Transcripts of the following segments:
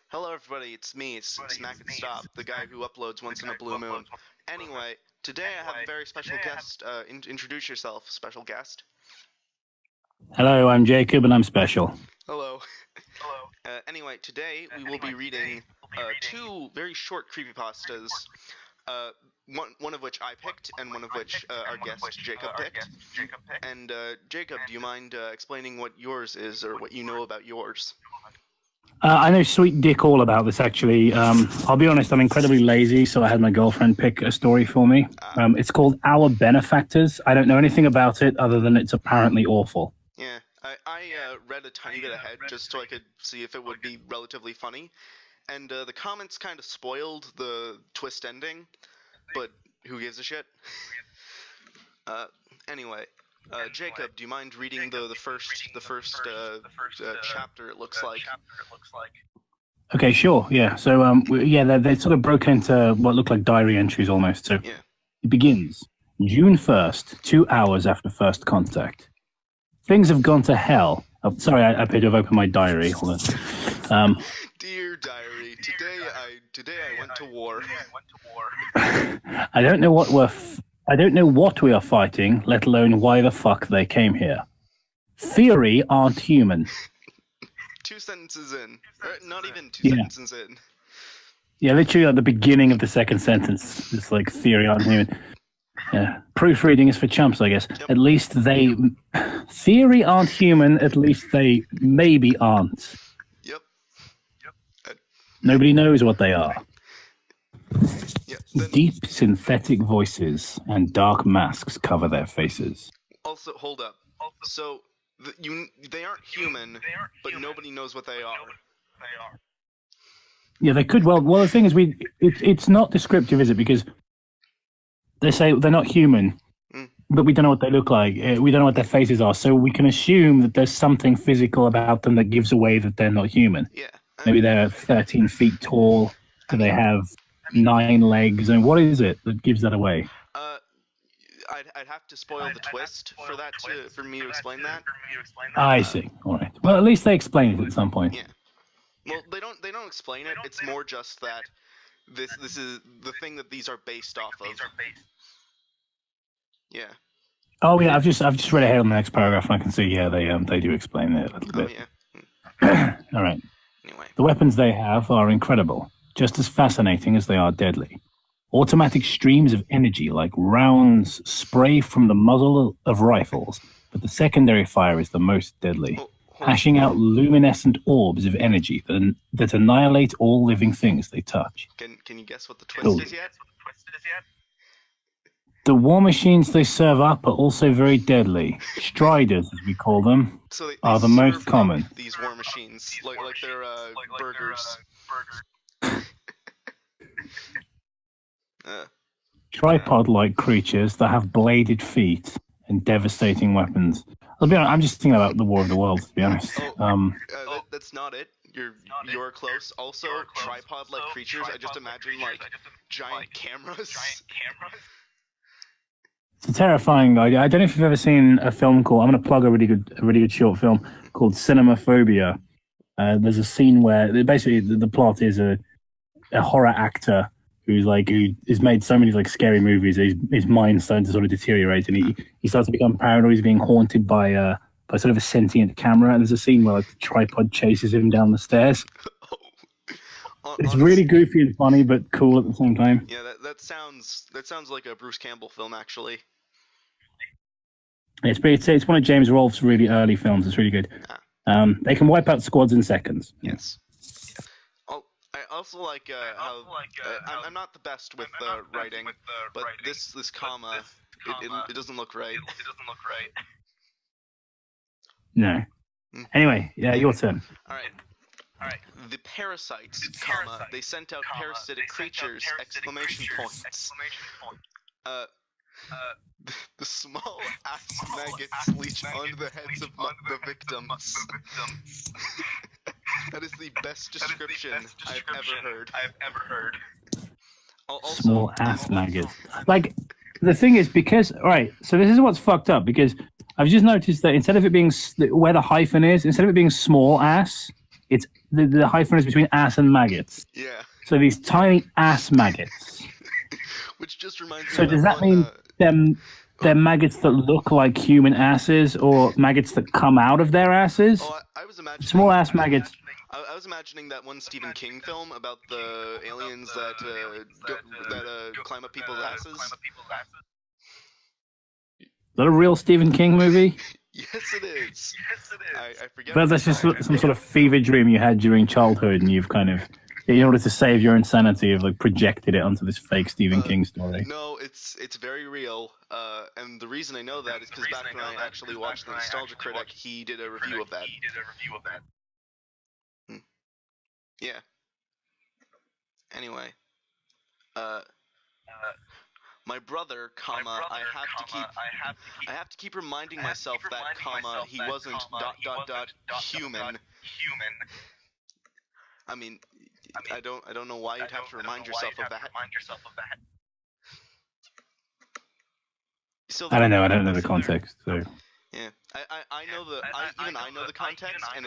Hello, everybody. It's me, Smack and Stop, the guy who uploads once in a blue moon. Anyway, today I have a very special guest. Introduce yourself, special guest. Hello, I'm Jacob, and I'm special. Hello. Anyway, today we will be reading two very short creepypastas. One of which I picked, and one of which our guest Jacob picked. And Jacob, do you mind explaining what yours is, or what you know about yours? I know sweet dick all about this, actually. I'll be honest, I'm incredibly lazy, so I had my girlfriend pick a story for me. It's called Our Benefactors. I don't know anything about it, other than it's apparently awful. Yeah, I read a tiny bit ahead, just so I could see if it would be relatively funny. And the comments kind of spoiled the twist ending, but who gives a shit? Anyway, Jacob, do you mind reading the first chapter? It looks like. Okay, sure. Yeah. So, they sort of broke into what looked like diary entries almost. So, yeah. It begins June 1st, 2 hours after first contact. Things have gone to hell. Oh, sorry, I appear to have opened my diary. Hold on. Dear diary, today I went to war. I don't know what we are fighting, let alone why the fuck they came here. Theory aren't human. 2 sentences in. Not even two sentences in. Yeah, literally at the beginning of the second sentence, it's like theory aren't human. Yeah, proofreading is for chumps, I guess. Yep. At least theory aren't human, at least they maybe aren't. Yep. Nobody knows what they are. Yeah, Deep synthetic voices and dark masks cover their faces. Also, hold up. So, they aren't human, but nobody knows what they are. Yeah, they could. Well, the thing is, it's not descriptive, is it? Because they say they're not human, but we don't know what they look like. We don't know what their faces are, so we can assume that there's something physical about them that gives away that they're not human. Yeah. Maybe they're 13 feet tall. Do they have 9 legs? And what is it that gives that away? I'd have to spoil the twist for me to explain that. I see. All right. Well, at least they explain it at some point. Yeah. Well, they don't explain it. It's more just that this is the thing that these are based off of. Yeah. Oh yeah, I've just read ahead on the next paragraph, and I can see they do explain it a little bit. Oh yeah. All right. Anyway. The weapons they have are incredible, just as fascinating as they are deadly. Automatic streams of energy like rounds spray from the muzzle of rifles, but the secondary fire is the most deadly, hashing out luminescent orbs of energy that annihilate all living things they touch. Can you guess what the twist is yet? The war machines they serve up are also very deadly. Striders, as we call them, are the most common. These war machines, like they're burgers. Tripod-like creatures that have bladed feet and devastating weapons. I'll be honest, I'm just thinking about the War of the Worlds, to be honest. That's not it. You're close. Also, tripod-like creatures. I just imagine like giant cameras. It's a terrifying idea. I don't know if you've ever seen a film called. I'm going to plug a really good short film called Cinemaphobia. There's a scene where basically the plot is a horror actor who is made so many like scary movies. His mind's starting to sort of deteriorate, and he starts to become paranoid. He's being haunted by sort of a sentient camera. And there's a scene where like the tripod chases him down the stairs. It's really goofy and funny, but cool at the same time. Yeah, that sounds like a Bruce Campbell film, actually. It's one of James Rolfe's really early films. It's really good. They can wipe out squads in seconds. Yes. I also like how I'm not the best with writing, but this comma it doesn't look right. No. Anyway, yeah, your turn. All right. The parasites, comma, they sent out parasitic creatures, exclamation points. The small ass maggots leech onto the heads of the victims. That is the best description I've ever heard. Also, small ass maggots. Like, the thing is, because, alright, so this is what's fucked up, because I've just noticed that instead of it being, where the hyphen is, instead of it being small ass, it's the hyphen is between ass and maggots. Yeah. So these tiny ass maggots. Which just reminds me So of does that mean they're maggots that look like human asses, or maggots that come out of their asses? Oh, I was imagining small ass maggots. I was imagining that one Stephen King film about the aliens that climb up people's asses. Is that a real Stephen King movie? Yes, it is. I forget. But that's just some sort of fever dream you had during childhood, and you've kind of, in order to save your insanity, have like projected it onto this fake Stephen King story. No, it's very real. And the reason I know that is because back when I actually watched The Nostalgia Critic, he did a review of that. Yeah. Anyway, my brother, I have to keep reminding myself that, he wasn't ... human. I mean, I don't know why you'd have to remind yourself of that. I don't know. I don't know the context. So yeah, I know the context, and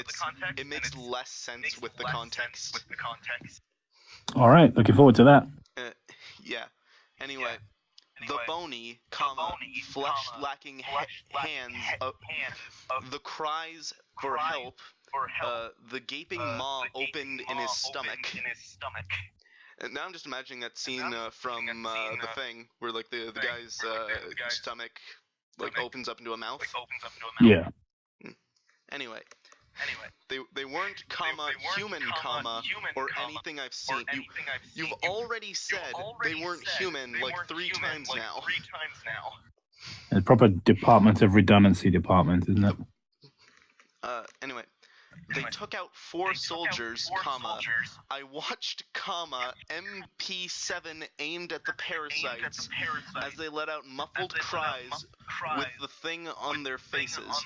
it makes less sense with the context. All right, looking forward to that. Yeah. Anyway, the bony, flesh-lacking hands, the cries for help, the gaping maw opened in his stomach. And now I'm just imagining that scene from The Thing, where like the guy's stomach like opens up into a mouth. Yeah. Anyway, they weren't human, or anything I've seen. You've already said they weren't human like 3 times now. A proper Department of Redundancy department, isn't it? Anyway, they took out 4 soldiers, I watched, MP7 aimed at the parasites as they let out muffled cries with the thing on their faces.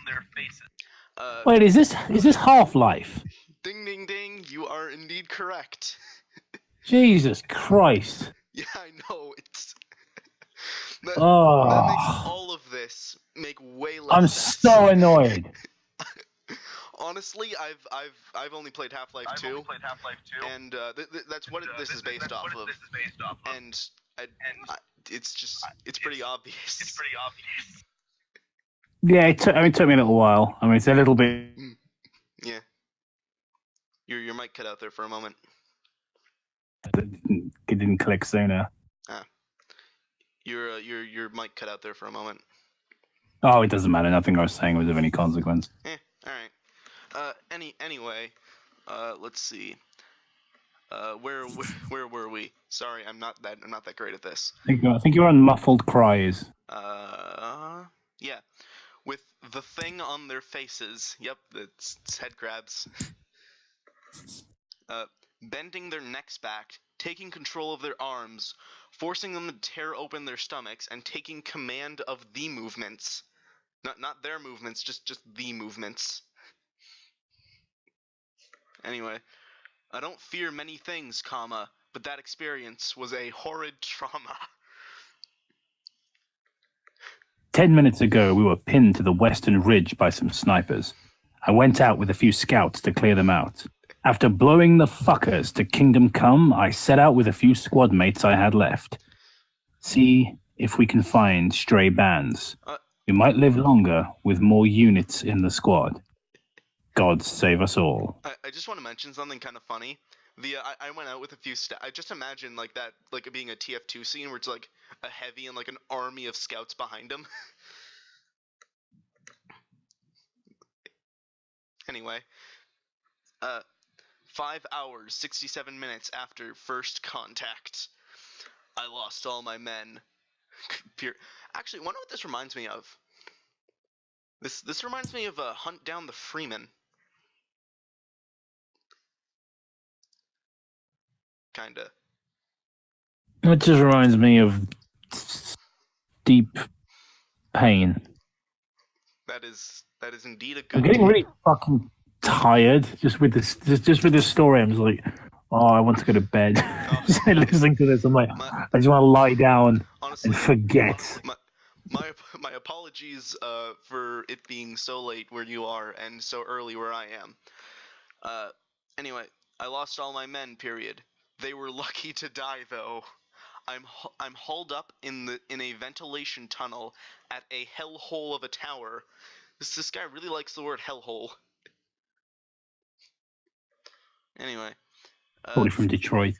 Wait, is this Half-Life? Ding, ding, ding! You are indeed correct. Jesus Christ! Yeah, I know. It's that makes all of this make way less sense. I'm so annoyed. Honestly, I've only played Half-Life 2, and that's what this is based off of. And it's pretty obvious. Yeah, it took me a little while. I mean, it's a little bit. Yeah. Your mic cut out there for a moment. It didn't click sooner. Ah. Your mic cut out there for a moment. Oh, it doesn't matter. Nothing I was saying was of any consequence. All right. Anyway, let's see. Where were we? Sorry, I'm not that great at this. I think you're on muffled cries. Yeah. With the thing on their faces. Yep, it's head crabs. Bending their necks back, taking control of their arms, forcing them to tear open their stomachs, and taking command of the movements. Not their movements, just the movements. Anyway, I don't fear many things, but that experience was a horrid trauma. 10 minutes ago, we were pinned to the western ridge by some snipers. I went out with a few scouts to clear them out. After blowing the fuckers to Kingdom Come, I set out with a few squad mates I had left. See if we can find stray bands. We might live longer with more units in the squad. God save us all. I just want to mention something kind of funny. I went out with a few I just imagine like that, like it being a TF2 scene where it's like a heavy and like an army of scouts behind him. Anyway, 5 hours, 67 minutes after first contact, I lost all my men. Actually, wonder what this reminds me of. This reminds me of Hunt Down the Freeman. Kinda. It just reminds me of deep pain. That is indeed a good. I'm getting really fucking tired just with this. Just with this story, I'm just like, oh, I want to go to bed. Just listening to this, I'm like, I just want to lie down and forget. My apologies for it being so late where you are and so early where I am. Anyway, I lost all my men, period. They were lucky to die, though. I'm hauled up in a ventilation tunnel at a hellhole of a tower. This guy really likes the word hellhole. Anyway. Probably from Detroit.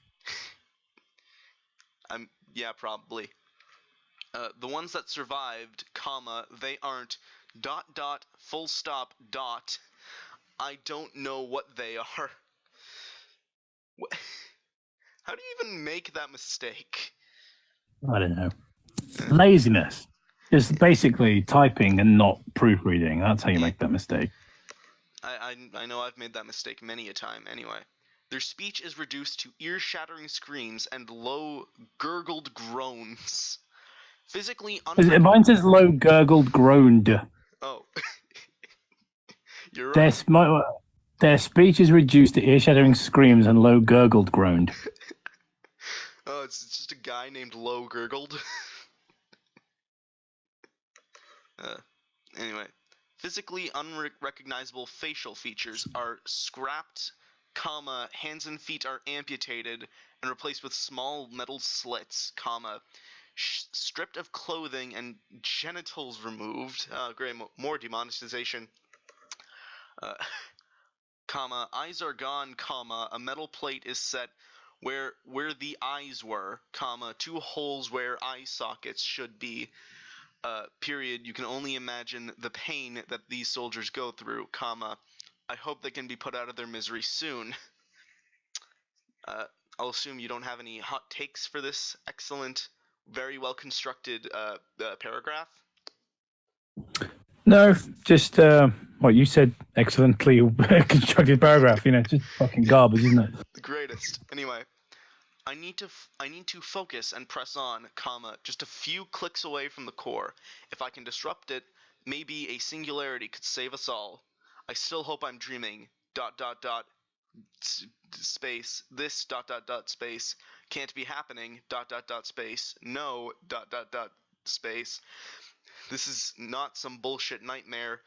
Yeah, probably. The ones that survived, comma, they aren't, ... full stop, ... I don't know what they are. How do you even make that mistake? I don't know. Laziness. Just basically typing and not proofreading. That's how you make that mistake. I know I've made that mistake many a time. Anyway. Their speech is reduced to ear-shattering screams and low, gurgled groans. Physically Mine says low, gurgled, groaned. Oh. You're right. Their speech is reduced to ear-shattering screams and low, gurgled, groaned. Oh, it's just a guy named Low Gurgled. Anyway. Physically unrecognizable facial features are scrapped, comma, hands and feet are amputated and replaced with small metal slits, comma, stripped of clothing and genitals removed. Great, more demonetization. Comma, eyes are gone, comma, a metal plate is set where the eyes were, comma, 2 holes where eye sockets should be. Period. You can only imagine the pain that these soldiers go through, comma. I hope they can be put out of their misery soon. I'll assume you don't have any hot takes for this excellent, very well constructed paragraph. No, just what you said. Excellently constructed paragraph. Just fucking garbage, isn't it? The greatest. Anyway. I need to focus and press on, comma, just a few clicks away from the core. If I can disrupt it, maybe a singularity could save us all. I still hope I'm dreaming, ... space, this ... space, can't be happening, ... space, no ... space. This is not some bullshit nightmare, ...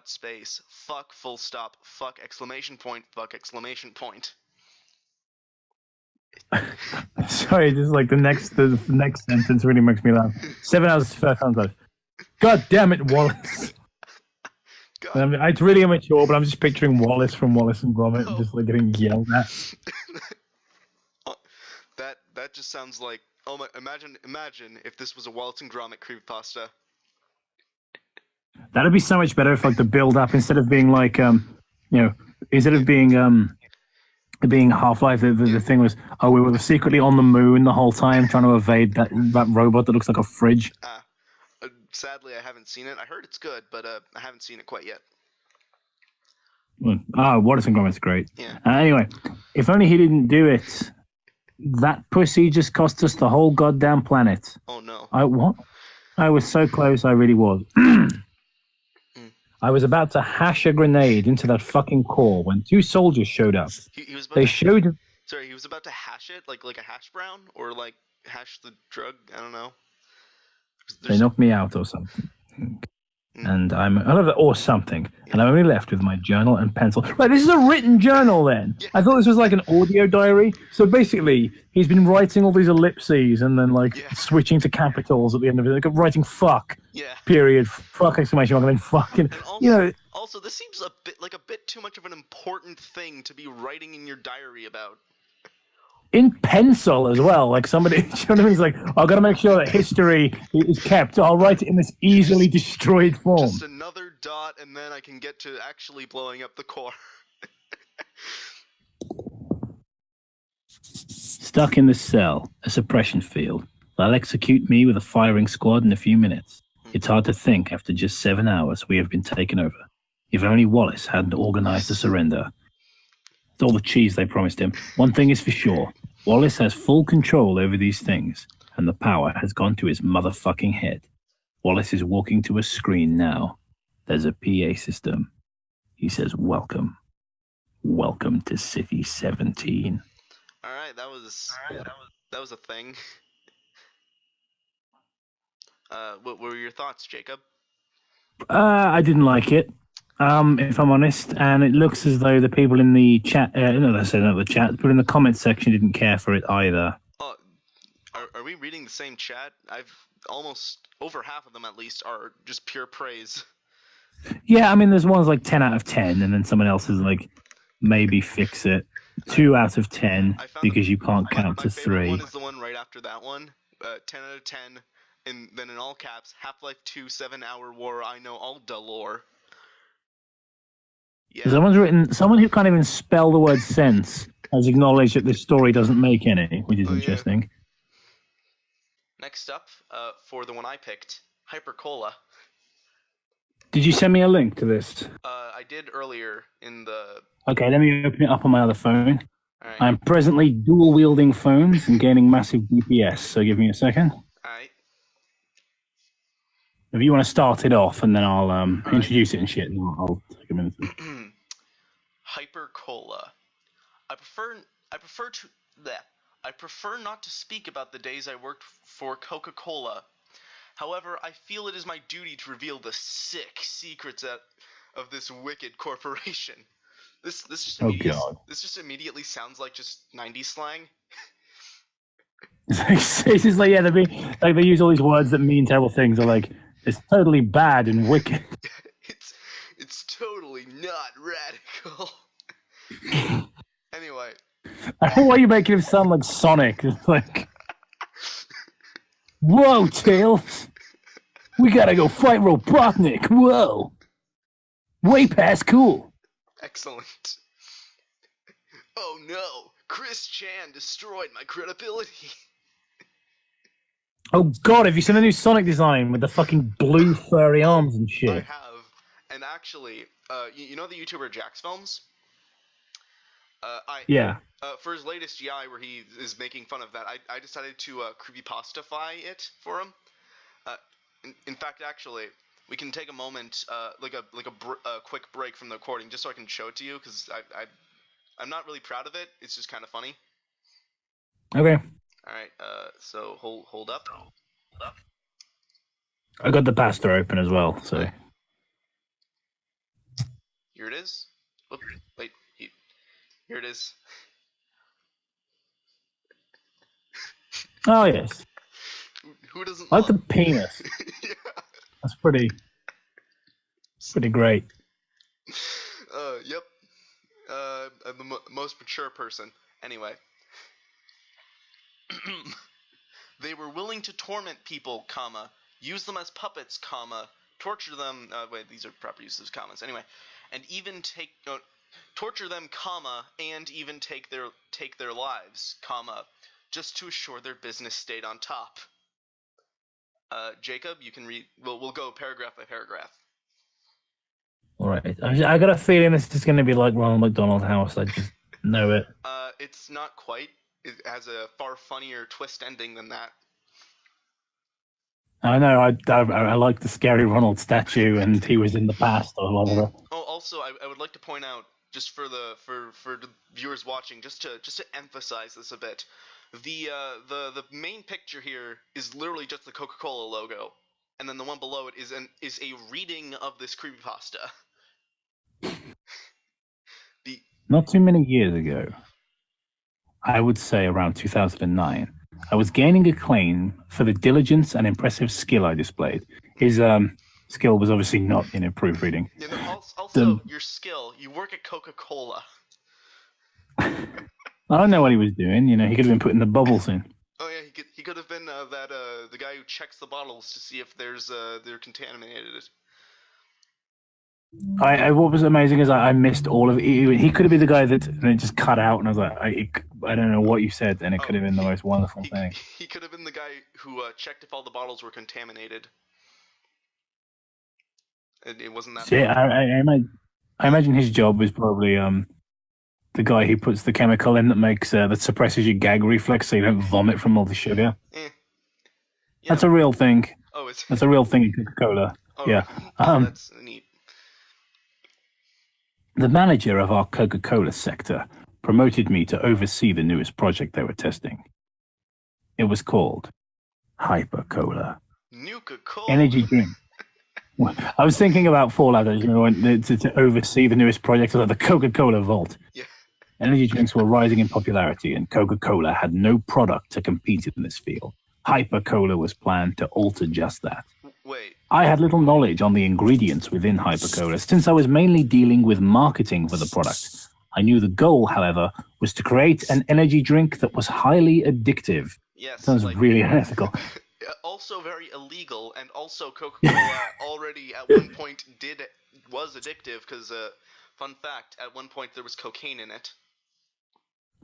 space, fuck, full stop, fuck, exclamation point, fuck, exclamation point. Sorry, just like the next sentence really makes me laugh. 7 hours to first time. God damn it, Wallace. It's really immature, but I'm just picturing Wallace from Wallace and Gromit just like getting yelled at. That just sounds like, oh my, imagine if this was a Wallace and Gromit creepypasta. That'd be so much better if like the build up instead of being like instead of being Half-Life, the thing was, we were secretly on the moon the whole time trying to evade that robot that looks like a fridge. Sadly, I haven't seen it. I heard it's good, but I haven't seen it quite yet. Wallace and Gromit's great. Yeah. Anyway, if only he didn't do it. That pussy just cost us the whole goddamn planet. Oh no. I was so close, I really was. I was about to hash a grenade into that fucking core when 2 soldiers showed up. He was about he was about to hash it like a hash brown or like hash the drug. I don't know. They knocked me out or something. And or something. Yeah. And I'm only left with my journal and pencil. Right, this is a written journal then. Yeah. I thought this was like an audio diary. So basically, he's been writing all these ellipses and then switching to capitals at the end of it. Like writing fuck. Yeah. Period. Fuck exclamation mark and then fucking. Also, also, this seems a bit too much of an important thing to be writing in your diary about. In pencil as well, like somebody, you know what I mean? It's like, I've got to make sure that history is kept. I'll write it in this easily destroyed form. Just another dot, and then I can get to actually blowing up the core. Stuck in the cell, a suppression field. They'll execute me with a firing squad in a few minutes. It's hard to think after just 7 hours we have been taken over. If only Wallace hadn't organized a surrender. It's all the cheese they promised him. One thing is for sure. Wallace has full control over these things, and the power has gone to his motherfucking head. Wallace is walking to a screen now. There's a PA system. He says, welcome. Welcome to City 17. All right, that was a thing. What were your thoughts, Jacob? I didn't like it. If I'm honest, and it looks as though the people in the chat, no, let's say not the chat, people in the comments section didn't care for it either. Are we reading the same chat? I've almost over half of them at least are just pure praise. Yeah, I mean, there's ones like 10 out of 10, and then someone else is like, maybe fix it. 2 out of 10 because you can't count to 3. My favorite one is the one right after that one. 10 out of 10, and then in all caps, Half-Life 2 7-hour war. I know all the lore. Yeah. Someone who can't even spell the word sense has acknowledged that this story doesn't make any, which is interesting. Yeah. Next up, for the one I picked, Hypercola. Did you send me a link to this? I did earlier in the... Okay, let me open it up on my other phone. Right. I'm presently dual-wielding phones and gaining massive DPS, so give me a second. Alright. If you want to start it off, and then I'll introduce it and shit, and I'll take a minute. Hypercola. I prefer not to speak about the days I worked for Coca-Cola. However, I feel it is my duty to reveal the sick secrets of this wicked corporation. This just immediately sounds like just 90s slang. It's just like, yeah, they use all these words that mean terrible things. They're like, it's totally bad and wicked. It's totally not radical. Anyway. I don't know why you're making him sound like Sonic. It's like, whoa, Tails. We gotta go fight Robotnik. Whoa. Way past cool. Excellent. Oh no, Chris Chan destroyed my credibility. Oh god, have you seen the new Sonic design with the fucking blue furry arms and shit? I have. And actually, you know the YouTuber Jax Films? Yeah. For his latest GI where he is making fun of that, I decided to creepypastify it for him. In fact, actually, we can take a moment, like a quick break from the recording, just so I can show it to you, because I'm not really proud of it. It's just kind of funny. Okay. All right. So hold up. I got the pasta open as well. So here it is. Oop, wait. Here it is. Oh yes. Who doesn't like the penis? Yeah. That's pretty great. Yep. I'm the most mature person. Anyway. They were willing to torment people, comma, use them as puppets, comma, torture them. Wait, these are proper uses of commas. Anyway, and even torture them, comma, and even take their lives, comma, just to assure their business stayed on top. Jacob, you can read. We'll go paragraph by paragraph. All right. I got a feeling this is going to be like Ronald McDonald's house. I just know it. It's not quite. It has a far funnier twist ending than that. I know. I like the scary Ronald statue, and he was in the past or whatever. Oh, also, I would like to point out, just for the viewers watching, just to emphasize this a bit, the main picture here is literally just the Coca-Cola logo, and then the one below it is a reading of this creepypasta. Not too many years ago, I would say around 2009, I was gaining acclaim for the diligence and impressive skill I displayed. His skill was obviously not in proofreading. Yeah, also, your skill, you work at Coca-Cola. I don't know what he was doing. You know, he could have been putting the bubbles in. Oh yeah, he could have been the guy who checks the bottles to see if they're contaminated. What was amazing is I missed all of it. He could have been the guy that just cut out, and I was like, I don't know what you said, and it could have been the most wonderful thing. He could have been the guy who checked if all the bottles were contaminated. It wasn't that. Yeah, I imagine his job was probably the guy who puts the chemical in that suppresses your gag reflex so you don't vomit from all the sugar. Yeah. That's a real thing. Oh, that's a real thing in Coca-Cola. Oh, yeah. That's neat. The manager of our Coca-Cola sector promoted me to oversee the newest project they were testing. It was called Hypercola. Nuka-Cola. Energy drink. I was thinking about Fallout, to oversee the newest project of the Coca-Cola Vault. Yeah. Energy drinks were rising in popularity, and Coca-Cola had no product to compete in this field. Hyper-Cola was planned to alter just that. Wait. I had little knowledge on the ingredients within Hyper-Cola, since I was mainly dealing with marketing for the product. I knew the goal, however, was to create an energy drink that was highly addictive. Yes. Sounds really unethical. Also very illegal, and also Coca-Cola already at one point was addictive because, fun fact, at one point there was cocaine in it.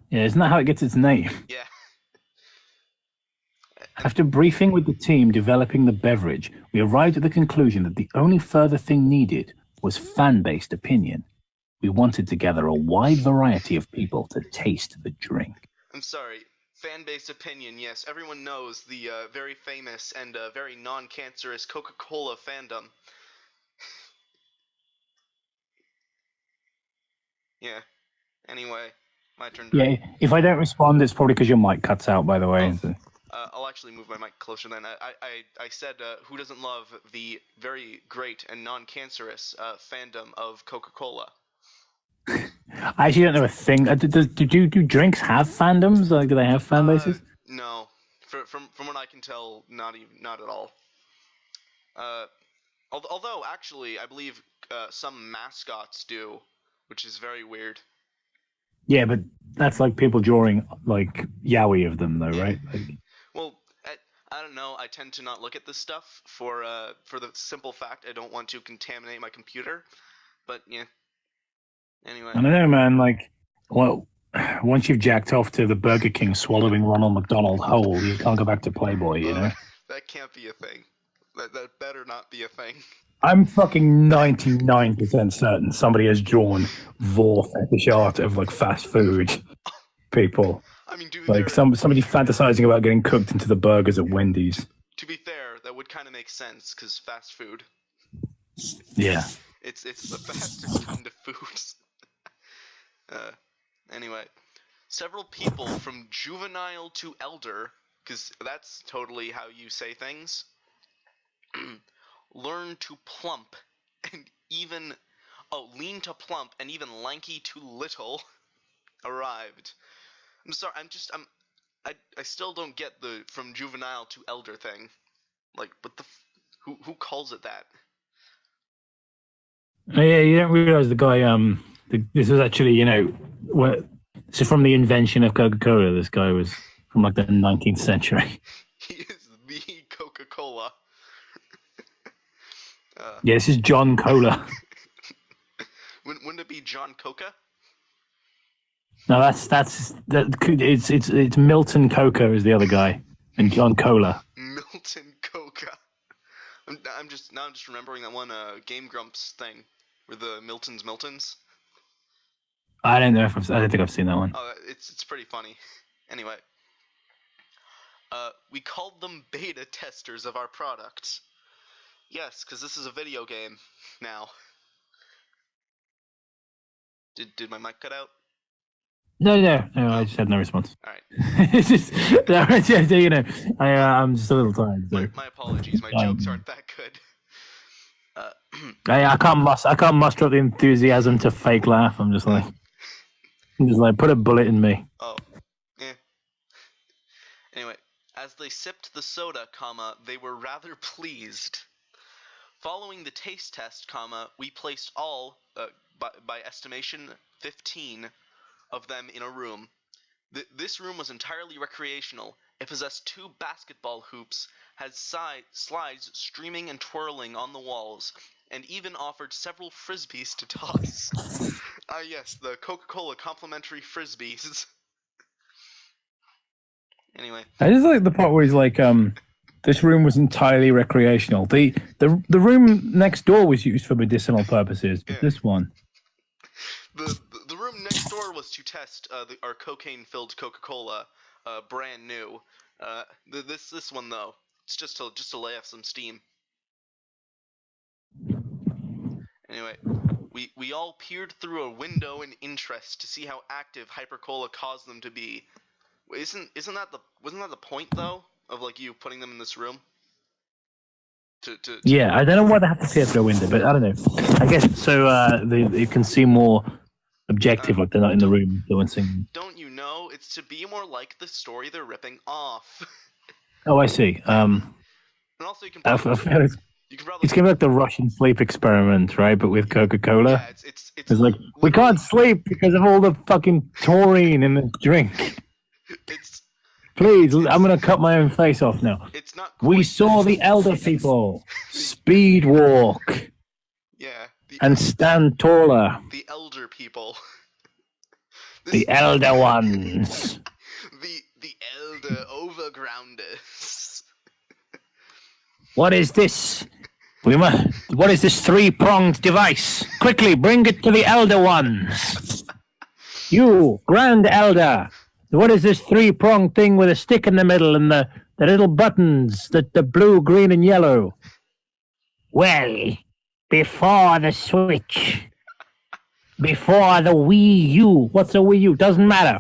Yeah, isn't that how it gets its name? Yeah. After briefing with the team developing the beverage, we arrived at the conclusion that the only further thing needed was fan-based opinion. We wanted to gather a wide variety of people to taste the drink. I'm sorry. Fan-based opinion, yes. Everyone knows the very famous and very non-cancerous Coca-Cola fandom. Yeah. Anyway, my turn. Yeah, if I don't respond, it's probably because your mic cuts out, by the way. Oh. I'll actually move my mic closer then. I said, who doesn't love the very great and non-cancerous fandom of Coca-Cola? I actually don't know a thing. Do drinks have fandoms? Like, do they have fan bases? No. From what I can tell, not at all. Although, actually, I believe some mascots do, which is very weird. Yeah, but that's like people drawing like yaoi of them, though, right? Like... Well, I don't know. I tend to not look at this stuff for the simple fact I don't want to contaminate my computer. But yeah. Anyway. I don't know, man. Like, well, once you've jacked off to the Burger King swallowing Ronald McDonald whole, you can't go back to Playboy, you know? That can't be a thing. That better not be a thing. I'm fucking 99% certain somebody has drawn vor fetish art of like fast food people. I mean, like somebody fantasizing about getting cooked into the burgers at Wendy's. To be fair, that would kind of make sense because fast food. Yeah. It's the fastest kind of foods. Anyway, several people from juvenile to elder, because that's totally how you say things, learn to plump and even lean to plump and even lanky to little arrived. I'm sorry, I still don't get the from juvenile to elder thing. Like, what the who calls it that? Oh, yeah, you don't realize the guy. This was actually, this is from the invention of Coca-Cola. This guy was from like the 19th century. He is the Coca-Cola. Yeah, this is John Cola. Wouldn't it be John Coca? No, it's Milton Coca is the other guy, and John Cola. Milton Coca. I'm just remembering that one Game Grumps thing, where the Miltons. I don't know I don't think I've seen that one. Oh, it's pretty funny. Anyway, we called them beta testers of our products. Yes, because this is a video game now. Did my mic cut out? No, I just had no response. All right. It's just, I'm just a little tired. So. My apologies. My jokes aren't that good. I can't muster up the enthusiasm to fake laugh. I'm just like put a bullet in me. Oh, yeah. Anyway, as they sipped the soda, they were rather pleased. Following the taste test, we placed all, by estimation, 15 of them in a room. This room was entirely recreational. It possessed 2 basketball hoops, had slides streaming and twirling on the walls, and even offered several frisbees to toss. Yes, the Coca-Cola complimentary frisbees. Anyway. I just like the part where he's like, this room was entirely recreational. The room next door was used for medicinal purposes, but this one... The room next door was to test our cocaine-filled Coca-Cola, brand new. This one though, it's just to lay off some steam. Anyway, we all peered through a window in interest to see how active Hyper-Cola caused them to be. Wasn't that the point though of like you putting them in this room? Yeah, I don't know why they have to peer through a window, but I don't know. I guess so. You can see more objective, like they're not in the room influencing. Don't you know? It's to be more like the story they're ripping off. Oh, I see. And also, you can probably it's kind of like the Russian sleep experiment, right? But with Coca-Cola. Yeah, it's like we can't sleep because of all the fucking taurine in the drink. Please, I'm going to cut my own face off now. It's not. We saw the elder people speed walk. Yeah. And stand taller. The elder people. The elder ones. the elder overgrounders. What is this? What is this 3-pronged device? Quickly, bring it to the elder ones. You, grand elder. What is this 3-pronged thing with a stick in the middle and the little buttons, the blue, green, and yellow? Well, before the Switch, before the Wii U, what's a Wii U? Doesn't matter.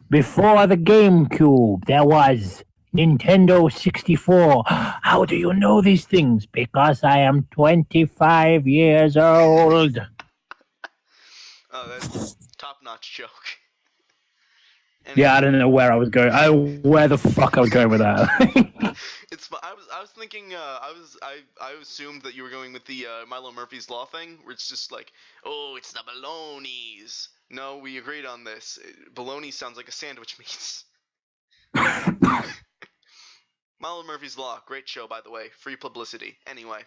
Before the GameCube, there was Nintendo 64. How do you know these things? Because I am 25 years old. Oh, that's top-notch joke. Anyway. Yeah, I don't know where I was going. Where the fuck I was going with that. I was thinking. I assumed that you were going with the Milo Murphy's Law thing, where it's just like, oh, it's the balonies. No, we agreed on this. Baloney sounds like a sandwich meat. Milo Murphy's Law, great show, by the way. Free publicity. Anyway.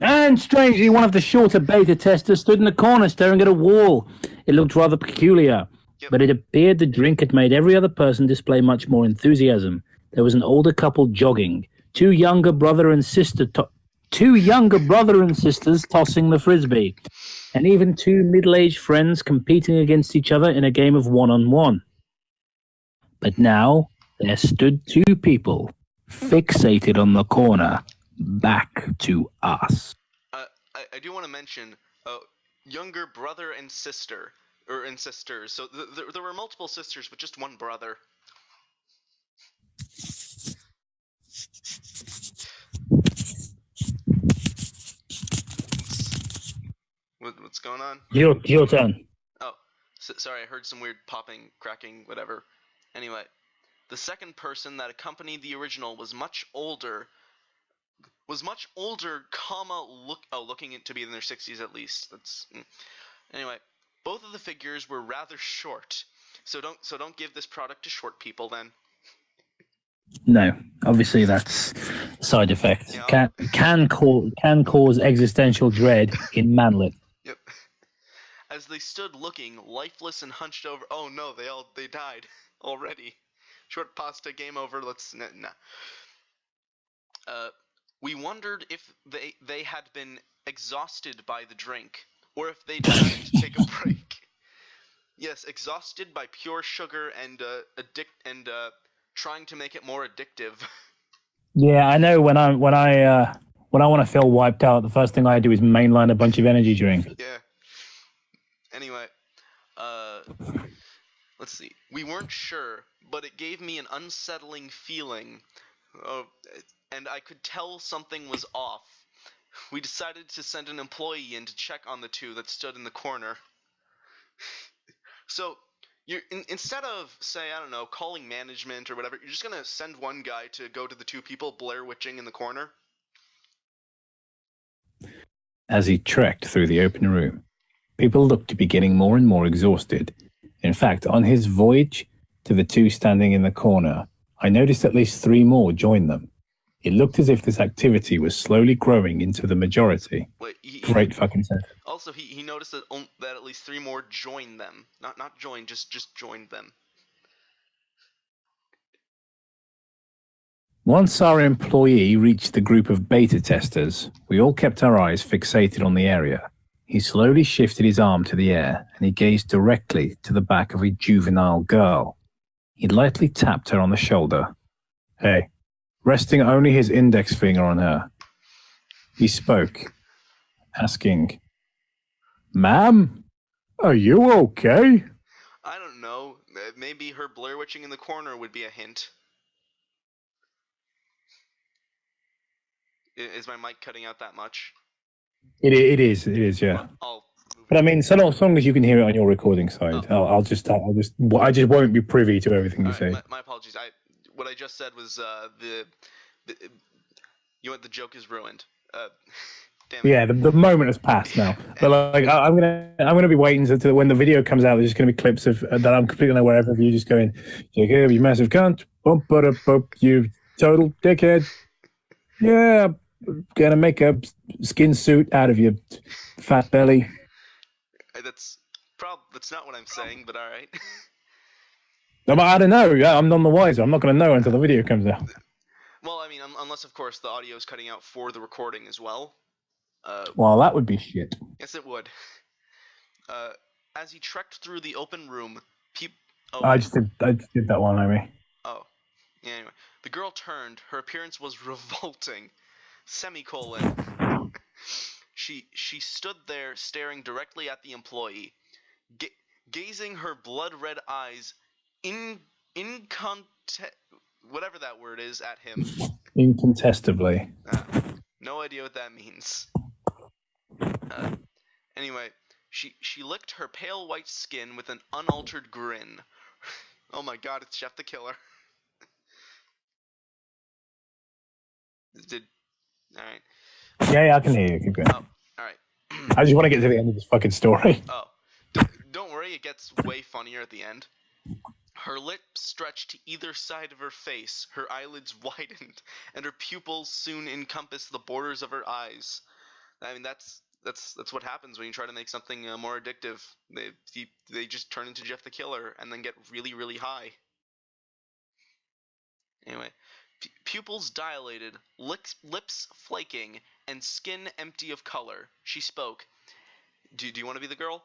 And strangely, one of the shorter beta testers stood in the corner staring at a wall. It looked rather peculiar. Yep. But it appeared the drink had made every other person display much more enthusiasm. There was an older couple jogging, two younger brother and sisters tossing the frisbee, and even two middle-aged friends competing against each other in a game of one-on-one. But now there stood two people, fixated on the corner, back to us. I do want to mention, younger brother and sister. And sisters. So there were multiple sisters, but just one brother. What's going on? Your turn. Oh, sorry, I heard some weird popping, cracking, whatever. Anyway, the second person that accompanied the original was much older, looking to be in their 60s at least. Anyway. Both of the figures were rather short, so don't give this product to short people then. No, obviously that's a side effect. Yeah. Can cause existential dread in manlet. Yep. As they stood looking lifeless and hunched over. Oh no, they died already. Short pasta, game over. We wondered if they had been exhausted by the drink. Or if they decided to take a break. Yes, exhausted by pure sugar and trying to make it more addictive. Yeah, I know. When I want to feel wiped out, the first thing I do is mainline a bunch of energy drink. Yeah. Anyway, let's see. We weren't sure, but it gave me an unsettling feeling, and I could tell something was off. We decided to send an employee in to check on the two that stood in the corner. So, instead of, say, I don't know, calling management or whatever, you're just going to send one guy to go to the two people Blair Witching in the corner? As he trekked through the open room, people looked to be getting more and more exhausted. In fact, on his voyage to the two standing in the corner, I noticed at least 3 more join them. It looked as if this activity was slowly growing into the majority. Wait, Great fucking sense. Also, he noticed that at least 3 more joined them. Not joined, just joined them. Once our employee reached the group of beta testers, we all kept our eyes fixated on the area. He slowly shifted his arm to the air, and he gazed directly to the back of a juvenile girl. He lightly tapped her on the shoulder. Hey. Resting only his index finger on her. He spoke, asking, Ma'am, are you okay? I don't know. Maybe her Blair Witching in the corner would be a hint. Is my mic cutting out that much? It is, yeah. I'll But I mean, so long as you can hear it on your recording side, I just won't be privy to everything you say. My apologies. What I just said was the the joke is ruined. Damn it. Yeah, the moment has passed now. But like, I'm gonna be waiting until when the video comes out. There's just gonna be clips of that I'm completely unaware of you just going, Jacob, you massive cunt, bump, you total dickhead. Yeah, gonna make a skin suit out of your fat belly. That's not what I'm saying, but all right. No, but I don't know. I'm none the wiser. I'm not gonna know until the video comes out. Well, I mean, unless of course the audio is cutting out for the recording as well. Well, that would be shit. Yes, it would. As he trekked through the open room, I just did that one, Amy. Oh, yeah. Anyway, the girl turned. Her appearance was revolting. Semicolon. She stood there staring directly at the employee, gazing her blood-red eyes whatever that word is at him. Incontestably. No idea what that means. Anyway, she licked her pale white skin with an unaltered grin. Oh my god, it's Jeff the Killer. Alright. Yeah, I can hear you. Keep going. Oh, alright. I just want to get to the end of this fucking story. Oh. Don't worry, it gets way funnier at the end. Her lips stretched to either side of her face, her eyelids widened, and her pupils soon encompassed the borders of her eyes. I mean, that's what happens when you try to make something more addictive. They just turn into Jeff the Killer and then get really, really high. Anyway, pupils dilated, lips flaking, and skin empty of color. She spoke. Do you want to be the girl?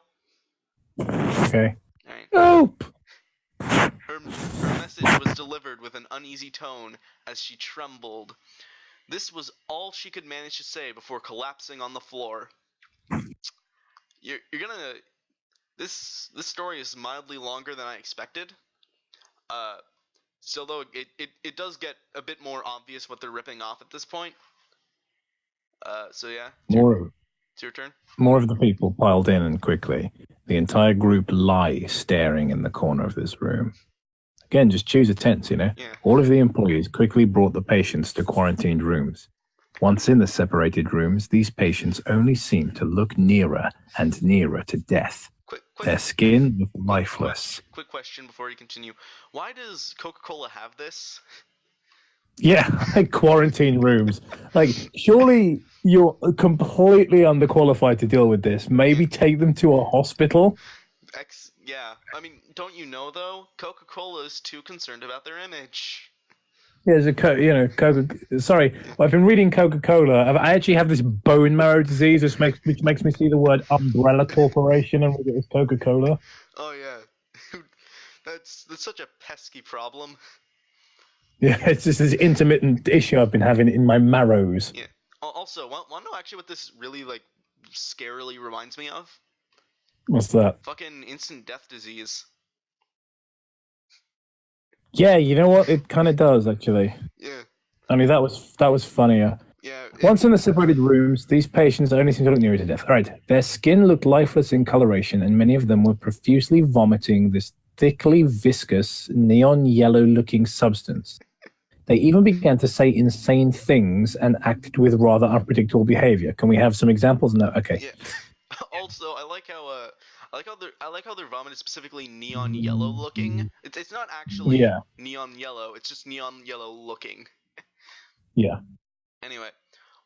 Okay. All right. Nope. Her message was delivered with an uneasy tone as she trembled. This was all she could manage to say before collapsing on the floor. You're gonna. This story is mildly longer than I expected. So though it does get a bit more obvious what they're ripping off at this point. So yeah. It's your turn. More of the people piled in, and quickly, the entire group lie staring in the corner of this room. Again, just choose a tense, you know? Yeah. All of the employees quickly brought the patients to quarantined rooms. Once in the separated rooms, these patients only seemed to look nearer and nearer to death. Their skin was lifeless. Quick question before you continue. Why does Coca-Cola have this? Yeah, like quarantine rooms. Like, surely you're completely underqualified to deal with this. Maybe take them to a hospital. Yeah, I mean, don't you know though? Coca-Cola is too concerned about their image. Yeah, there's Sorry, I've been reading Coca-Cola. I actually have this bone marrow disease, which makes me see the word Umbrella Corporation and read it as Coca-Cola. Oh yeah, that's such a pesky problem. Yeah, it's just this intermittent issue I've been having in my marrows. Yeah. Also, want to know actually what this really scarily reminds me of? What's that? Fucking instant death disease. Yeah, you know what? It kind of does, actually. Yeah. I mean, that was funnier. Yeah. Once in the separated rooms, these patients only seemed to look nearer to death. All right, their skin looked lifeless in coloration, and many of them were profusely vomiting this thickly viscous, neon yellow-looking substance. They even began to say insane things and acted with rather unpredictable behavior. Can we have some examples? No. Okay. Yeah. Also, I like how their vomit is specifically neon yellow looking. It's not actually neon yellow. It's just neon yellow looking. Yeah. Anyway,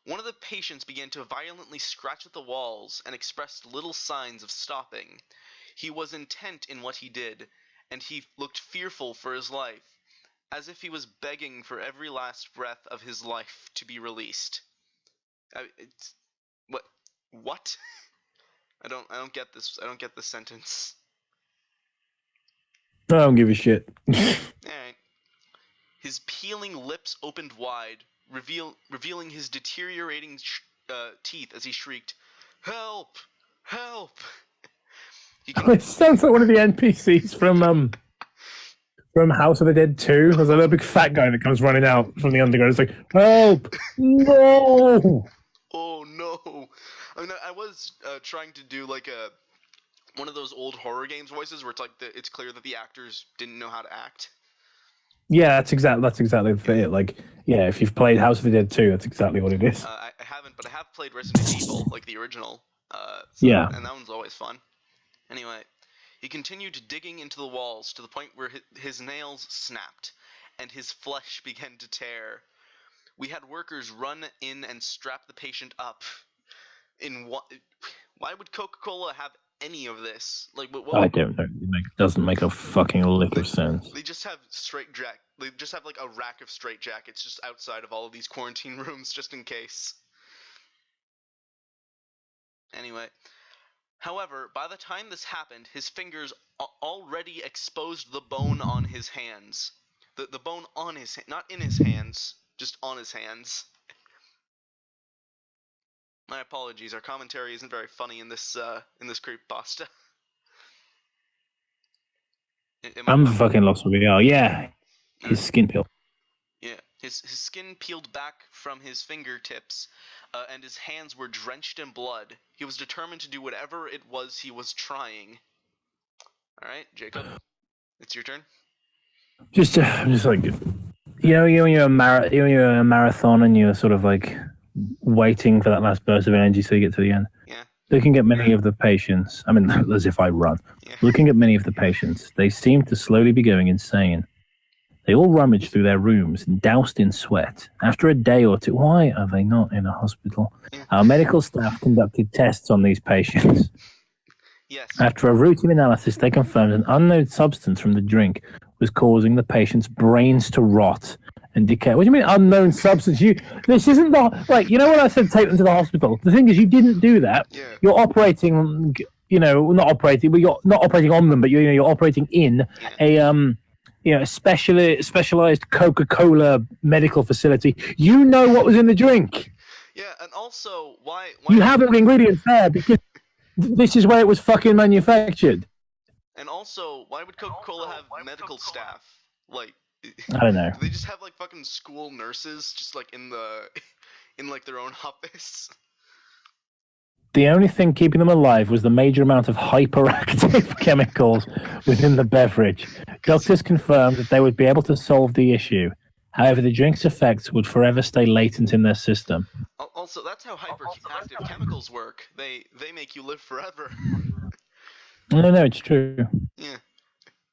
one of the patients began to violently scratch at the walls and expressed little signs of stopping. He was intent in what he did, and he looked fearful for his life, as if he was begging for every last breath of his life to be released. What? I don't get this. I don't get this sentence. I don't give a shit. Alright. His peeling lips opened wide, revealing his deteriorating teeth as he shrieked, "Help! Help!" It sounds like one of the NPCs from from House of the Dead 2. There's a little big fat guy that comes running out from the underground. It's like, help! No! Oh no! I mean, I was trying to do like one of those old horror games voices where it's like it's clear that the actors didn't know how to act. Yeah, that's exactly it. Like, yeah, if you've played House of the Dead 2, that's exactly what it is. I haven't, but I have played Resident Evil, like the original. Yeah. And that one's always fun. Anyway, he continued digging into the walls to the point where his nails snapped and his flesh began to tear. We had workers run in and strap the patient up. Why would Coca-Cola have any of this? Like, what I don't know. It doesn't make a fucking lick of sense. They just have They just have like a rack of straitjackets just outside of all of these quarantine rooms, just in case. Anyway, however, by the time this happened, his fingers already exposed the bone on his hands. The bone on his not in his hands, just on his hands. My apologies. Our commentary isn't very funny in this creepypasta. I'm fucking lost where we are. Yeah, his skin peeled. Yeah, his skin peeled back from his fingertips, and his hands were drenched in blood. He was determined to do whatever it was he was trying. All right, Jacob, it's your turn. Just like, when you're a marathon and you're sort of like waiting for that last burst of energy so you get to the end. Yeah. Looking at many of the patients, I mean, as if I run. Yeah. Looking at many of the patients, they seem to slowly be going insane. They all rummaged through their rooms and doused in sweat. After a day or two, why are they not in a hospital? Our medical staff conducted tests on these patients. Yes. After a routine analysis, they confirmed an unknown substance from the drink was causing the patient's brains to rot and decay. What do you mean unknown substance? This isn't like, you know when I said take them to the hospital? The thing is, you didn't do that. Yeah. You're operating, not operating, but you're not operating on them, but you're operating in a specialized Coca-Cola medical facility. You know what was in the drink. Yeah, and also why you have all the ingredients there because this is where it was fucking manufactured. And also, why would Coca-Cola have medical staff? Like, I don't know. Do they just have like fucking school nurses just like in like their own office? The only thing keeping them alive was the major amount of hyperactive chemicals within the beverage. Doctors confirmed that they would be able to solve the issue. However, the drink's effects would forever stay latent in their system. Also, that's how hyperactive chemicals work. They make you live forever. No, it's true. Yeah,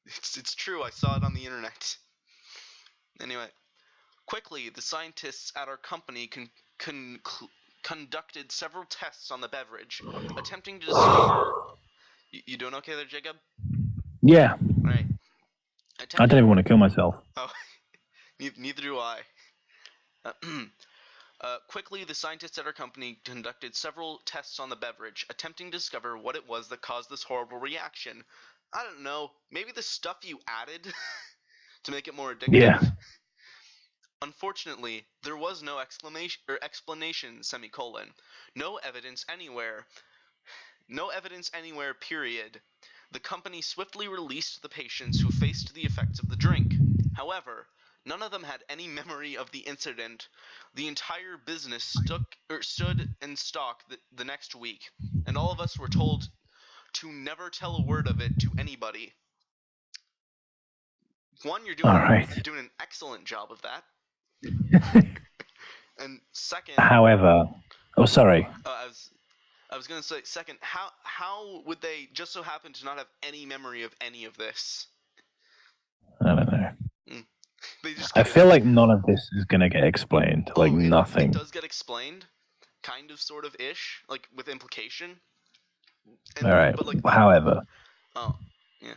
it's true. I saw it on the internet. Anyway, quickly, the scientists at our company conducted several tests on the beverage, attempting to discover... You doing okay there, Jacob? Yeah. Right. I don't even want to kill myself. Oh, neither do I. Quickly, the scientists at our company conducted several tests on the beverage, attempting to discover what it was that caused this horrible reaction. I don't know, maybe the stuff you added to make it more addictive? Yeah. Unfortunately, there was no explanation, semicolon. No evidence anywhere, period. The company swiftly released the patients who faced the effects of the drink. However, none of them had any memory of the incident. The entire business stood in stock the next week, and all of us were told to never tell a word of it to anybody. One, you're doing an excellent job of that. And second, however, sorry. I was gonna say, second, how would they just so happen to not have any memory of any of this? I don't know. I feel like none of this is gonna get explained. Like nothing. It does get explained, kind of, sort of, ish, like with implication. All right. But however, yeah.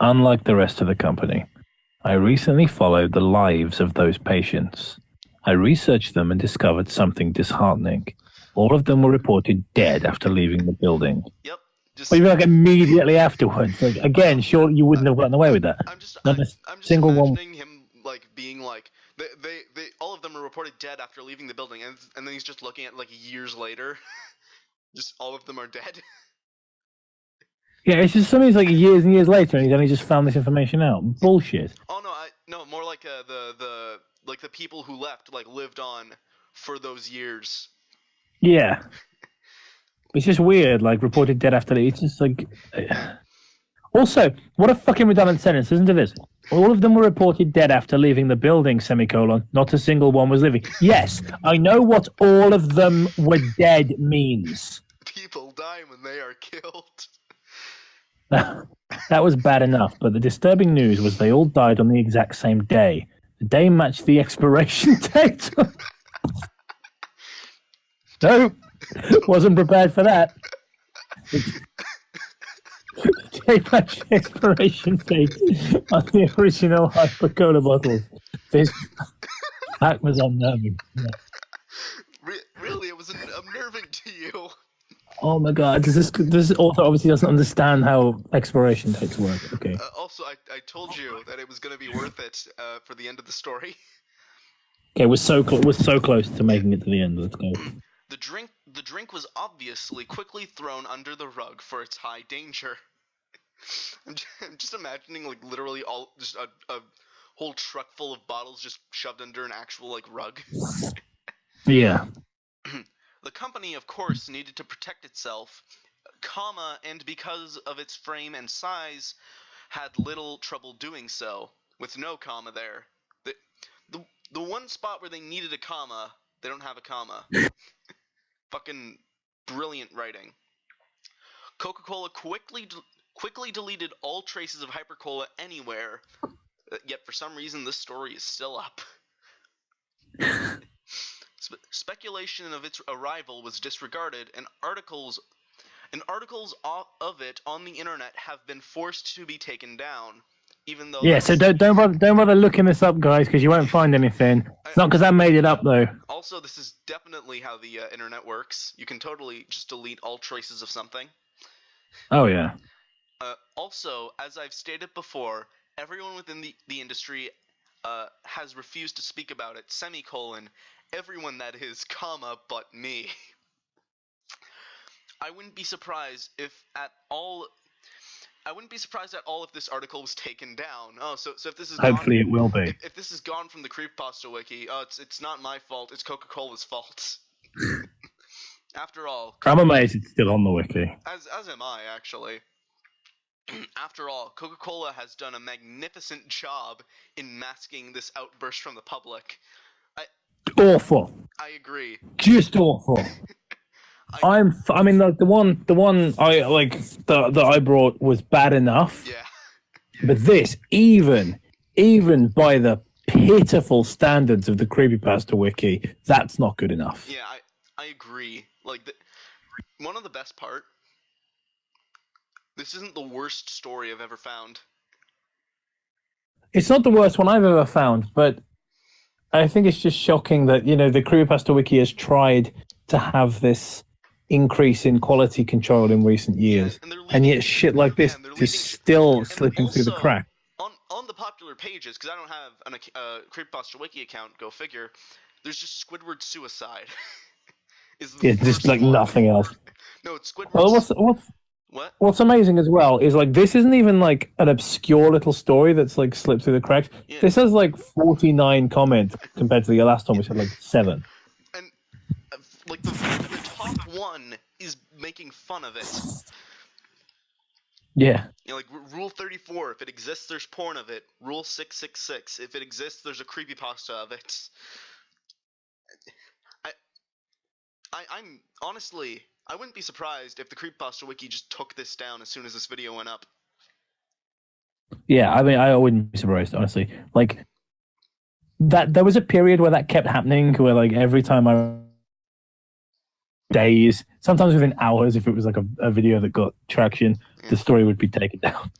Unlike the rest of the company, I recently followed the lives of those patients. I researched them and discovered something disheartening. All of them were reported dead after leaving the building. Yep. But even like immediately afterwards. Like, again, sure, you wouldn't have gotten away with that. I'm just imagining him like being like they all of them are reported dead after leaving the building, and then he's just looking at like years later, just all of them are dead. Yeah, it's just something's like years and years later, and he's only just found this information out. Bullshit. Oh no, more like the people who left lived on for those years. Yeah. It's just weird, reported dead after. It's just like. Also, what a fucking redundant sentence, isn't it? This all of them were reported dead after leaving the building. Semicolon. Not a single one was living. Yes, I know what all of them were dead means. People die when they are killed. That was bad enough, but the disturbing news was they all died on the exact same day. The day matched the expiration date. No, wasn't prepared for that. They matched the expiration date on the original Hyper-Cola bottles. This fact was unnerving. Yeah. Really, it was unnerving to you. Oh my god! This author obviously doesn't understand how expiration dates work. Okay. Also, I told you that it was going to be worth it for the end of the story. Okay, we're so close to making it to the end. Let's go. The drink was obviously quickly thrown under the rug for its high danger. I'm just imagining literally just a whole truck full of bottles just shoved under an actual rug. Yeah. The company, of course, needed to protect itself, and because of its frame and size, had little trouble doing so, with no comma there. The one spot where they needed a comma, they don't have a comma. Fucking brilliant writing. Coca-Cola quickly deleted all traces of Hyper-Cola anywhere, yet for some reason this story is still up. Speculation of its arrival was disregarded, and articles of it on the internet have been forced to be taken down, even though. Yeah, so don't bother looking this up, guys, because you won't find anything. It's not because I made it up, though. Also, this is definitely how the internet works. You can totally just delete all traces of something. Oh yeah. Also, as I've stated before, everyone within the industry has refused to speak about it. Semicolon. Everyone, that is, comma, but me. I wouldn't be surprised at all if this article was taken down. Oh, so if this is hopefully it will be. If this is gone from the Creepypasta wiki, it's not my fault. It's Coca-Cola's fault. After all, I'm amazed it's still on the wiki. As am I, actually. After all, Coca-Cola has done a magnificent job in masking this outburst from the public. Awful. I agree. Just awful. I mean, the one I that I brought was bad enough. Yeah. But this, even by the pitiful standards of the Creepypasta wiki, that's not good enough. Yeah, I agree. One of the best part. This isn't the worst story I've ever found. It's not the worst one I've ever found, but I think it's just shocking that, the Creepypasta wiki has tried to have this increase in quality control in recent years, and yet shit like this is still slipping through the crack. On the popular pages, because I don't have a Creepypasta wiki account, go figure, there's just Squidward suicide. It's just nothing else. No, it's Squidward. Well, what's amazing as well is this isn't even an obscure little story that's slipped through the cracks. Yeah. This has 49 comments compared to the last one, which had 7. And the top one is making fun of it. Yeah. Rule 34, if it exists, there's porn of it. Rule 666, if it exists, there's a creepypasta of it. I'm honestly, I wouldn't be surprised if the Creepypasta wiki just took this down as soon as this video went up. Yeah, I mean, I wouldn't be surprised, honestly. That there was a period where that kept happening, where every time days, sometimes within hours, if it was a video that got traction, the story would be taken down.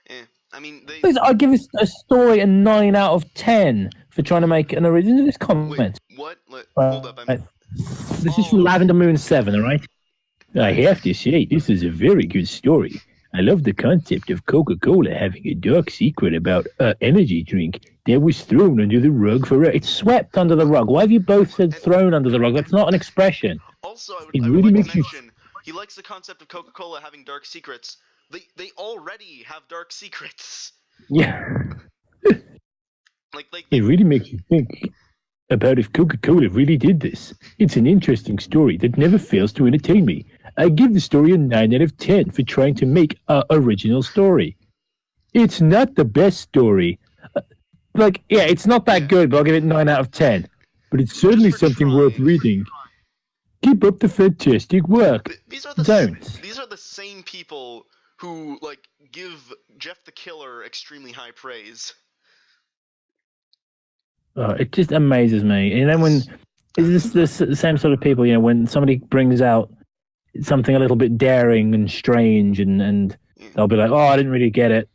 Yeah, I mean, I'd give a story a 9 out of 10 for trying to make an original. This comment. Wait, what? Hold up, This is from Lavender Moon 7, all right? I have to say, this is a very good story. I love the concept of Coca-Cola having a dark secret about energy drink that was thrown under the rug for... It's swept under the rug. Why have you both said thrown under the rug? That's not an expression. Also, I would like to mention, he likes the concept of Coca-Cola having dark secrets. They already have dark secrets. Yeah. Like It really makes you think about if Coca-Cola really did this. It's an interesting story that never fails to entertain me. I give the story a 9 out of 10 for trying to make an original story. It's not the best story. It's not that good, but I'll give it 9 out of 10. But it's certainly something worth reading. Keep up the fantastic work. These are the same people who give Jeff the Killer extremely high praise. It just amazes me. And then when it's the same sort of people, when somebody brings out something a little bit daring and strange, and they'll be like, "Oh, I didn't really get it."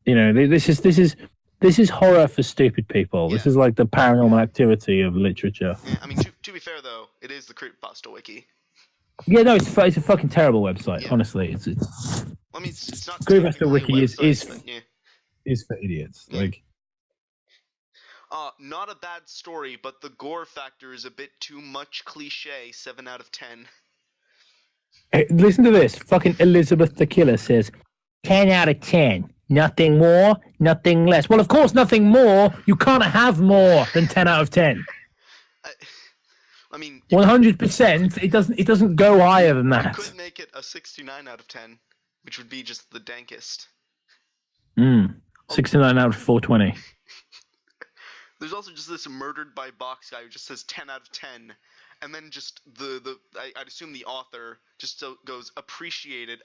This is horror for stupid people. Yeah. This is like the Paranormal Activity of literature. Yeah, I mean, to be fair though, it is the Creepypasta Wiki. Yeah, no, it's a fucking terrible website. Yeah. Honestly, it's. I mean, it's not. Creepypasta Wiki is for idiots. Yeah. Not a bad story, but the gore factor is a bit too much cliche. 7 out of 10. Hey, listen to this. Fucking Elizabeth the Killer says 10 out of 10. Nothing more, nothing less. Well, of course, nothing more. You can't have more than 10 out of 10. I mean, 100%. It doesn't go higher than that. You could make it a 69 out of 10, which would be just the dankest. 69 out of 420. There's also just this murdered by box guy who just says 10 out of 10, and then just I'd assume the author just goes appreciated !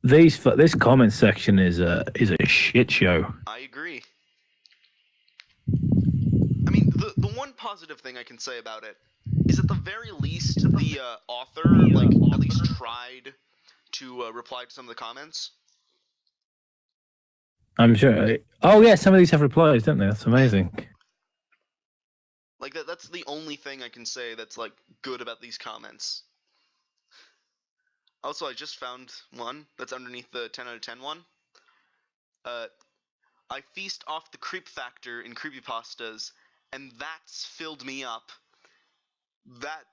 This comment section is a shit show. I agree. I mean, the one positive thing I can say about it is at the very least the author at least tried to reply to some of the comments. I'm sure. Oh yeah, some of these have replies, don't they? That's amazing. That's the only thing I can say that's good about these comments. Also, I just found one that's underneath the 10 out of 10 one. I feast off the creep factor in creepypastas, and that's filled me up. That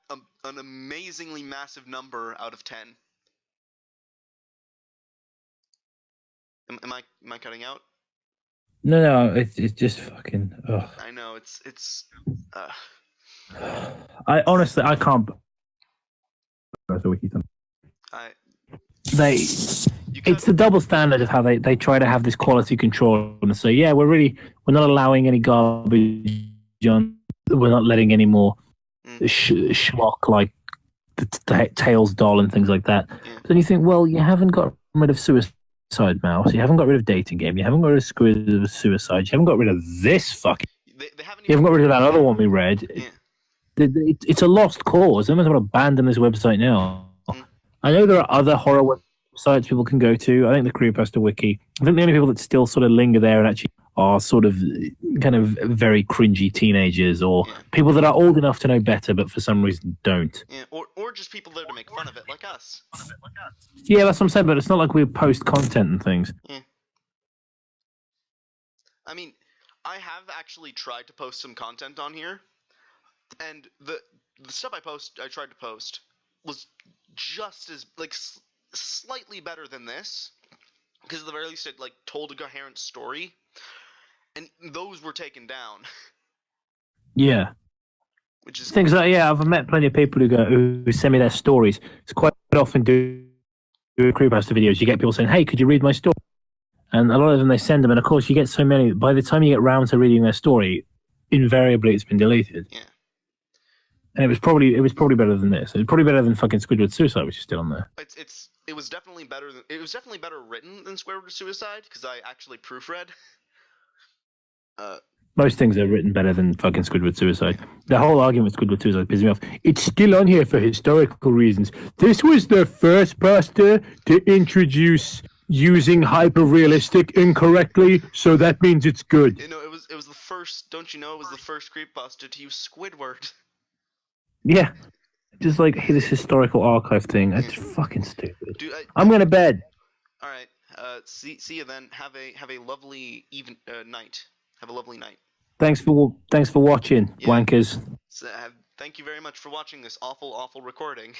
an amazingly massive number out of 10. Am I cutting out? No, it's just fucking. Ugh. I know it's. I honestly can't. It's the double standard of how they try to have this quality control and say, yeah, we're not allowing any garbage on. We're not letting any more schlock like the Tails doll and things like that. Yeah. But then you think, well, you haven't got rid of Suicide Mouse, you haven't got rid of Dating Game, you haven't got rid of Squid of Suicide, you haven't got rid of this fucking. You haven't got rid of that other one we read. Yeah. It's a lost cause. I'm going to abandon this website now. I know there are other horror websites people can go to. I think the Creepypasta Wiki. I think the only people that still sort of linger there and actually are sort of kind of very cringy teenagers or people that are old enough to know better but for some reason don't. Yeah, or just people there to make fun of it, like us. Yeah, that's what I'm saying, but it's not like we post content and things. Yeah. I mean, I have actually tried to post some content on here, and the stuff I tried to post was just as slightly better than this, because at the very least it told a coherent story, and those were taken down. Yeah. Which is things like I've met plenty of people who send me their stories. It's quite often do creepypasta videos. You get people saying, "Hey, could you read my story?" And a lot of them they send them, and of course you get so many. By the time you get round to reading their story, invariably it's been deleted. Yeah. And it was probably better than this. It was probably better than fucking Squidward Suicide, which is still on there. It was definitely better written than Squidward Suicide because I actually proofread. Most things are written better than fucking Squidward Suicide. The whole argument with Squidward Suicide pisses me off. It's still on here for historical reasons. This was the first pasta to introduce using hyper-realistic incorrectly, so that means it's good. You know, it was the first. Don't you know? It was the first creepypasta to use Squidward. Yeah, just this historical archive thing. It's fucking stupid. Dude, I'm going to bed. All right. See you then. Have a lovely night. Have a lovely night. Thanks for watching, wankers. So, thank you very much for watching this awful recording.